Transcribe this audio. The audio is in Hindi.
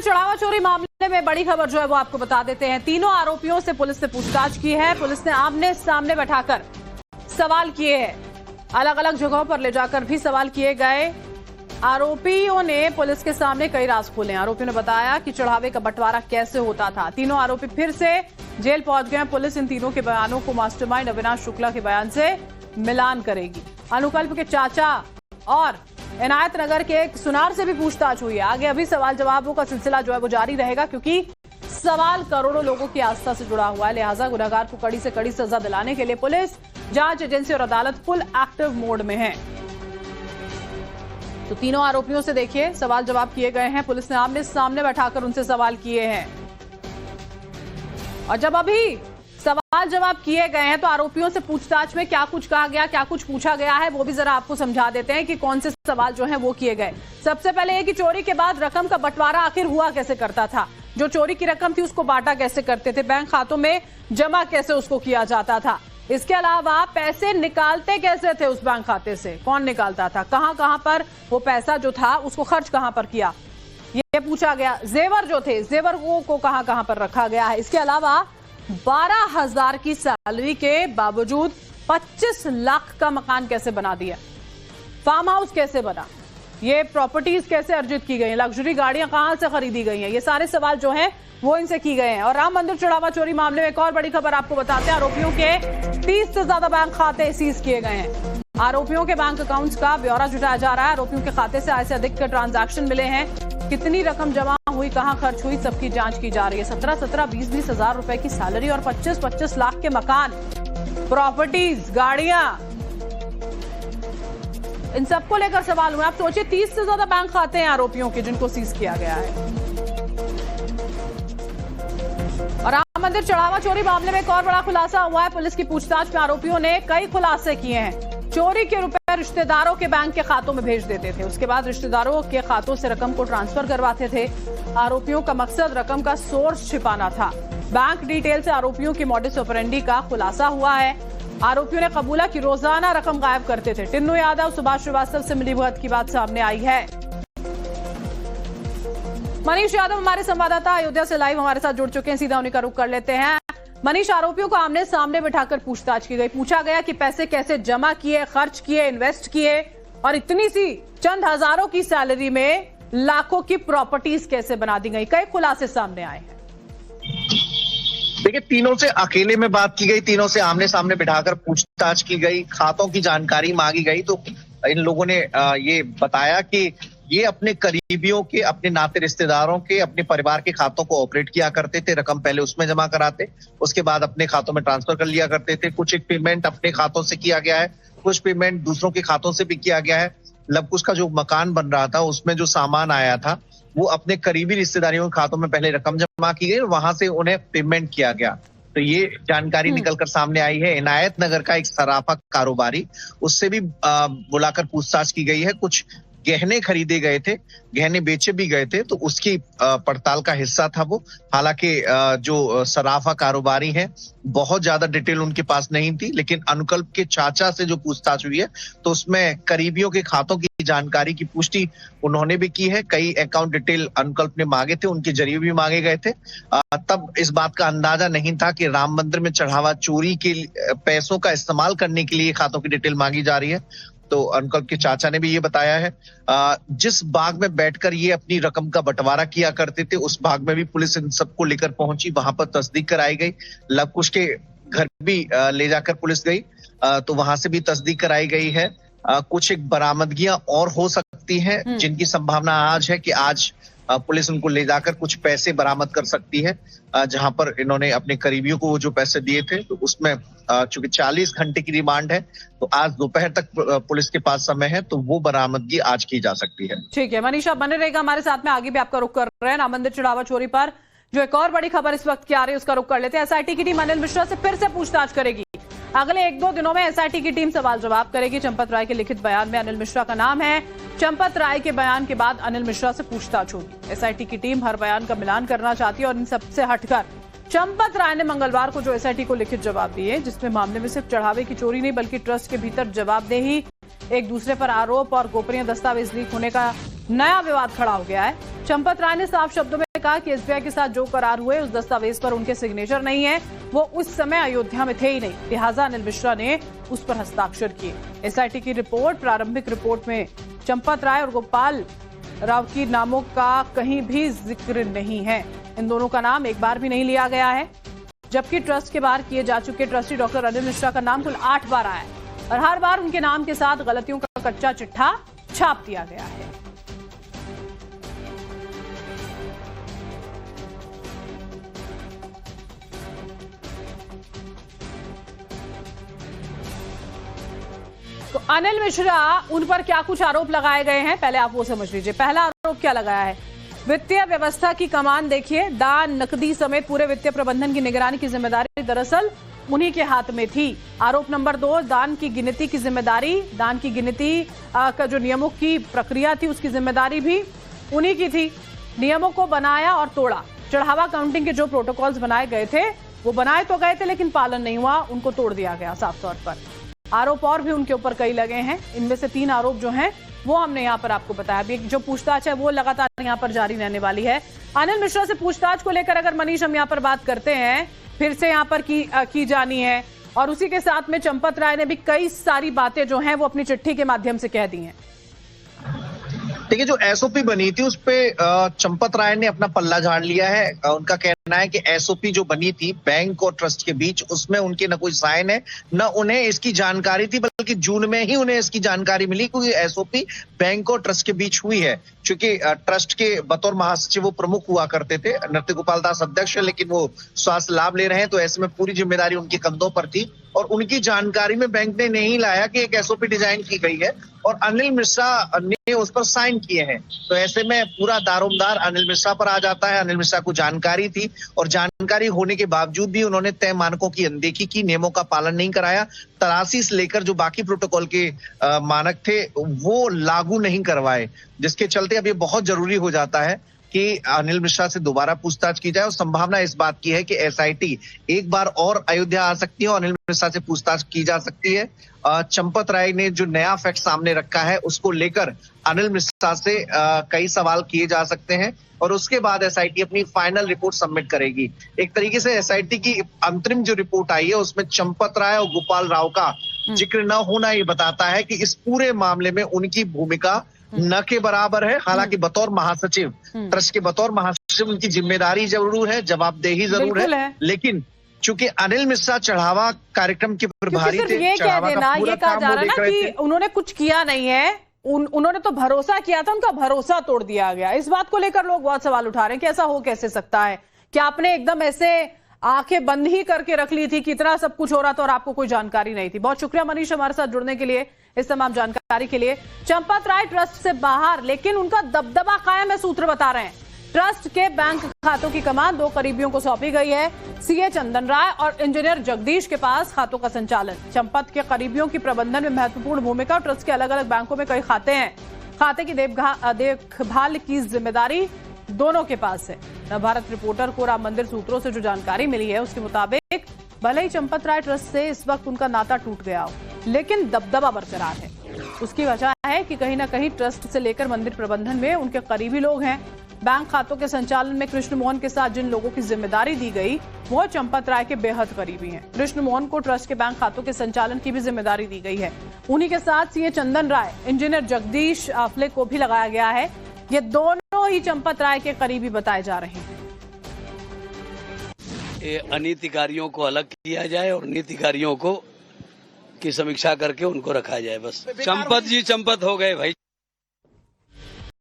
मंदिर चढ़ावा चोरी मामले में बड़ी खबर जो है वो आपको बता देते हैं। तीनों आरोपियों से पुलिस ने पूछताछ की है। पुलिस ने आमने सामने बैठाकर सवाल किए हैं, अलग अलग जगहों पर ले जाकर भी सवाल किए गए। आरोपियों ने पुलिस के सामने कई राज खोले। आरोपियों ने बताया कि चढ़ावे का बंटवारा कैसे होता था। तीनों आरोपी फिर से जेल पहुंच गए। पुलिस इन तीनों के बयानों को मास्टरमाइंड अविनाश शुक्ला के बयान से मिलान करेगी। अनुकल्प के चाचा और इनायत नगर के एक सुनार से भी पूछताछ हुई है। आगे अभी सवाल जवाबों का सिलसिला जो है वो जारी रहेगा, क्योंकि सवाल करोड़ों लोगों की आस्था से जुड़ा हुआ है। लिहाजा गुनहगार को कड़ी से कड़ी सजा दिलाने के लिए पुलिस, जांच एजेंसी और अदालत फुल एक्टिव मोड में है। तो तीनों आरोपियों से देखिए सवाल जवाब किए गए हैं। पुलिस ने आमने सामने बैठाकर उनसे सवाल किए हैं, और जब अभी सवाल जवाब किए गए हैं तो आरोपियों से पूछताछ में क्या कुछ कहा गया, क्या कुछ पूछा गया है, वो भी जरा आपको समझा देते हैं कि कौन से सवाल जो हैं वो किए गए। सबसे पहले ये कि चोरी के बाद रकम का बंटवारा आखिर हुआ कैसे करता था, जो चोरी की रकम थी उसको बांटा कैसे करते थे, बैंक खातों में जमा कैसे उसको किया जाता था। इसके अलावा पैसे निकालते कैसे थे उस बैंक खाते से, कौन निकालता था, कहां पर वो पैसा जो था उसको खर्च कहां पर किया, ये पूछा गया। जेवर जो थे, जेवर को कहां पर रखा गया है। इसके अलावा 12,000 की सैलरी के बावजूद 25 लाख का मकान कैसे बना दिया, फार्म हाउस कैसे बना, ये प्रॉपर्टीज कैसे अर्जित की गई, लग्जरी गाड़ियां कहां से खरीदी गई हैं, ये सारे सवाल जो हैं वो इनसे की गए हैं। और राम मंदिर चढ़ावा चोरी मामले में एक और बड़ी खबर आपको बताते हैं। आरोपियों के 30 से ज्यादा बैंक खाते सीज किए गए हैं। आरोपियों के बैंक अकाउंट्स का ब्यौरा जुटाया जा रहा है। आरोपियों के खाते से आय से अधिक के ट्रांजैक्शन मिले हैं। कितनी रकम जमा हुई, कहां खर्च हुई, सबकी जांच की जा रही है। 17-17, 20-20 हजार रुपए की सैलरी और 25-25 लाख के मकान, प्रॉपर्टीज, गाड़ियां, इन सबको लेकर सवाल हुए। आप सोचिए 30 से ज्यादा बैंक खाते हैं आरोपियों के जिनको सीज किया गया है। और राम मंदिर चढ़ावा चोरी मामले में एक और बड़ा खुलासा हुआ है। पुलिस की पूछताछ में आरोपियों ने कई खुलासे किए हैं। चोरी के रुपए रिश्तेदारों के बैंक के खातों में भेज देते थे, उसके बाद रिश्तेदारों के खातों से रकम को ट्रांसफर करवाते थे। आरोपियों का मकसद रकम का सोर्स छिपाना था। बैंक डिटेल से आरोपियों की मॉडस ऑपरेंडी का खुलासा हुआ है। आरोपियों ने कबूला कि रोजाना रकम गायब करते थे। टिन्नू यादव, सुभाष श्रीवास्तव से मिलीभगत की बात सामने आई है। मनीष यादव हमारे संवाददाता अयोध्या से लाइव हमारे साथ जुड़ चुके हैं, सीधा उन्हीं का रुख कर लेते हैं। मनीष, आरोपियों को आमने सामने बिठाकर पूछताछ की गई, पूछा गया कि पैसे कैसे जमा किए, खर्च किए, इन्वेस्ट किए, और इतनी सी चंद हजारों की सैलरी में लाखों की प्रॉपर्टीज कैसे बना दी गई। कई खुलासे सामने आए हैं। देखिए, तीनों से अकेले में बात की गई, तीनों से आमने सामने बिठाकर पूछताछ की गई, खातों की जानकारी मांगी गई। तो इन लोगों ने ये बताया कि ये अपने करीबियों के, अपने नाते रिश्तेदारों के, अपने परिवार के खातों को ऑपरेट किया करते थे। रकम पहले उसमें जमा कराते, उसके बाद अपने खातों में ट्रांसफर कर लिया करते थे। कुछ एक पेमेंट अपने खातों से किया गया है, कुछ पेमेंट दूसरों के खातों से भी किया गया है। लवकुश का जो मकान बन रहा था उसमें जो सामान आया था वो अपने करीबी रिश्तेदारियों के खातों में पहले रकम जमा की गई और वहां से उन्हें पेमेंट किया गया। तो ये जानकारी निकलकर सामने आई है। इनायत नगर का एक सराफा कारोबारी, उससे भी बुलाकर पूछताछ की गई है। कुछ गहने खरीदे गए थे, गहने बेचे भी गए थे, तो उसकी पड़ताल का हिस्सा था वो। हालांकि जो सराफा कारोबारी हैं, बहुत ज्यादा डिटेल उनके पास नहीं थी, लेकिन अनुकल्प के चाचा से जो पूछताछ हुई है तो उसमें करीबियों के खातों की जानकारी की पुष्टि उन्होंने भी की है। कई अकाउंट डिटेल अनुकल्प ने मांगे थे, उनके जरिए भी मांगे गए थे। तब इस बात का अंदाजा नहीं था कि राम मंदिर में चढ़ावा चोरी के पैसों का इस्तेमाल करने के लिए खातों की डिटेल मांगी जा रही है। तो अनुकल्प के चाचा ने भी ये बताया है। जिस बाग में बैठकर ये अपनी रकम का बंटवारा किया करते थे, उस बाग में भी पुलिस इन सबको लेकर पहुंची, वहां पर तस्दीक कराई गई। लवकुश के घर भी ले जाकर पुलिस गई, तो वहां से भी तस्दीक कराई गई है। कुछ एक बरामदगियां और हो सकती हैं, जिनकी संभावना आज है कि आज पुलिस उनको ले जाकर कुछ पैसे बरामद कर सकती है। जहां पर इन्होंने अपने करीबियों को जो पैसे दिए थे, तो उसमें चूंकि 40 घंटे की रिमांड है, तो आज दोपहर तक पुलिस के पास समय है, तो वो बरामदगी आज की जा सकती है। ठीक है मनीष, आप बने रहेगा हमारे साथ में, आगे भी आपका रुख कर रहे हैं। राम मंदिर चढ़ावा चोरी पर जो एक और बड़ी खबर इस वक्त की आ रही है उसका रुख कर लेते हैं। एसआईटी की टीम अनिल मिश्रा से फिर से पूछताछ करेगी। अगले 1-2 दिनों में एसआईटी की टीम सवाल जवाब करेगी। चंपत राय के लिखित बयान में अनिल मिश्रा का नाम है। चंपत राय के बयान के बाद अनिल मिश्रा से पूछताछ होगी। एसआईटी की टीम हर बयान का मिलान करना चाहती है और इन सबसे हटकर चंपत राय ने मंगलवार को जो एसआईटी को लिखित जवाब दिए, जिसमें मामले में सिर्फ चढ़ावे की चोरी नहीं बल्कि ट्रस्ट के भीतर जवाबदेही, एक दूसरे पर आरोप और गोपनीय दस्तावेज लीक होने का नया विवाद खड़ा हो गया है। चंपत राय ने साफ शब्दों में कहा कि एसबीआई के साथ जो करार हुए उस दस्तावेज पर उनके सिग्नेचर नहीं है, वो उस समय अयोध्या में थे ही नहीं, लिहाजा अनिल मिश्रा ने उस पर हस्ताक्षर किए। एसआईटी की रिपोर्ट, प्रारंभिक रिपोर्ट में चंपत राय और गोपाल राव की नामों का कहीं भी जिक्र नहीं है। इन दोनों का नाम एक बार भी नहीं लिया गया है, जबकि ट्रस्ट के बाहर किए जा चुके ट्रस्टी डॉक्टर अनिल मिश्रा का नाम कुल 8 बार आया है और हर बार उनके नाम के साथ गलतियों का कच्चा चिट्ठा छाप दिया गया है। तो अनिल मिश्रा, उन पर क्या कुछ आरोप लगाए गए हैं, पहले आप वो समझ लीजिए। पहला आरोप क्या लगाया है? वित्तीय व्यवस्था की कमान देखिए, दान, नकदी समेत पूरे वित्तीय प्रबंधन की निगरानी की जिम्मेदारी दरअसल उन्हीं के हाथ में थी। आरोप नंबर 2, दान की गिनती की जिम्मेदारी, दान की गिनती का जो नियमों की प्रक्रिया थी उसकी जिम्मेदारी भी उन्हीं की थी। नियमों को बनाया और तोड़ा। चढ़ावा काउंटिंग के जो प्रोटोकॉल्स बनाए गए थे वो बनाए तो गए थे लेकिन पालन नहीं हुआ, उनको तोड़ दिया गया साफ तौर पर। आरोप और भी उनके ऊपर कई लगे हैं, इनमें से 3 आरोप जो हैं वो हमने यहाँ पर आपको बताया। अभी जो पूछताछ है वो लगातार यहाँ पर जारी रहने वाली है। अनिल मिश्रा से पूछताछ को लेकर अगर मनीष हम यहाँ पर बात करते हैं, फिर से यहाँ पर की जानी है, और उसी के साथ में चंपत राय ने भी कई सारी बातें जो हैं वो अपनी चिट्ठी के माध्यम से कह दी हैं। देखिए, जो एसओपी बनी थी उस पे चंपत राय ने अपना पल्ला झाड़ लिया है। उनका कहना है कि एसओपी जो बनी थी बैंक और ट्रस्ट के बीच, उसमें उनके न कोई साइन है न उन्हें इसकी जानकारी थी, बल्कि जून में ही उन्हें इसकी जानकारी मिली, क्योंकि एसओपी बैंक और ट्रस्ट के बीच हुई है। क्योंकि ट्रस्ट के बतौर महासचिव वो प्रमुख हुआ करते थे, नृत्य गोपाल दास अध्यक्ष, लेकिन वो स्वास्थ्य लाभ ले रहे हैं, तो ऐसे में पूरी जिम्मेदारी उनके कंधों पर थी और उनकी जानकारी में बैंक ने नहीं लाया कि एक एसओपी डिजाइन की गई है और अनिल मिश्रा ने उस पर साइन किए हैं। तो ऐसे में पूरा दारोमदार अनिल मिश्रा पर आ जाता है। अनिल मिश्रा को जानकारी थी और जानकारी होने के बावजूद भी उन्होंने तय मानकों की अनदेखी की, नियमों का पालन नहीं कराया, तलाशी से लेकर जो बाकी प्रोटोकॉल के मानक थे वो लागू नहीं करवाए, जिसके चलते अब ये बहुत जरूरी हो जाता है कि अनिल मिश्रा से दोबारा पूछताछ की जाए। और संभावना इस बात की है कि एसआईटी एक बार और अयोध्या आ सकती है और अनिल मिश्रा से पूछताछ की जा सकती है। चंपत राय ने जो नया फैक्ट सामने रखा है उसको लेकर अनिल मिश्रा से कई सवाल किए जा सकते हैं और उसके बाद एसआईटी अपनी फाइनल रिपोर्ट सबमिट करेगी। एक तरीके से एसआईटी की अंतरिम जो रिपोर्ट आई है उसमें चंपत राय और गोपाल राव का जिक्र न होना ये बताता है कि इस पूरे मामले में उनकी भूमिका न के बराबर है। हालांकि बतौर महासचिव, ट्रस्ट के बतौर महासचिव उनकी जिम्मेदारी जरूर है, जवाबदेही जरूर है, लेकिन चूंकि अनिल मिश्रा चढ़ावा कार्यक्रम के प्रभारी थे, ये कह देना, ये कहा जा रहा है ना कि उन्होंने कुछ किया नहीं है, उन्होंने तो भरोसा किया था, उनका भरोसा तोड़ दिया गया। इस बात को लेकर लोग बहुत सवाल उठा रहे हैं कि ऐसा हो कैसे सकता है? क्या आपने एकदम ऐसे आंखें बंद ही करके रख ली थी कि इतना सब कुछ हो रहा था और आपको कोई जानकारी नहीं थी? बहुत शुक्रिया मनीष हमारे साथ जुड़ने के लिए, इस तमाम जानकारी के लिए। चंपत राय ट्रस्ट से बाहर, लेकिन उनका दबदबा कायम है, सूत्र बता रहे हैं। ट्रस्ट के बैंक खातों की कमान 2 करीबियों को सौंपी गई है, सीए चंदन राय और इंजीनियर जगदीश के पास खातों का संचालन। चंपत के करीबियों की प्रबंधन में महत्वपूर्ण भूमिका। ट्रस्ट के अलग अलग बैंकों में कई खाते हैं, खाते की देखभाल की जिम्मेदारी दोनों के पास है। नवभारत रिपोर्टर को राम मंदिर सूत्रों से जो जानकारी मिली है उसके मुताबिक भले ही चंपत राय ट्रस्ट से इस वक्त उनका नाता टूट गया हो, लेकिन दबदबा बरकरार है। उसकी वजह है कि कहीं ना कहीं ट्रस्ट से लेकर मंदिर प्रबंधन में उनके करीबी लोग हैं। बैंक खातों के संचालन में कृष्ण मोहन के साथ जिन लोगों की जिम्मेदारी दी गई वो चंपत राय के बेहद करीबी हैं। कृष्ण मोहन को ट्रस्ट के बैंक खातों के संचालन की भी जिम्मेदारी दी गई है। उन्हीं के साथ सीए चंदन राय, इंजीनियर जगदीश आफले को भी लगाया गया है। ये दोनों ही चंपत राय के करीबी बताए जा रहे हैं। अनीतिकारियों को अलग किया जाए और नीतिकारियों को की समीक्षा करके उनको रखा जाए। बस चंपत जी चंपत हो गए भाई,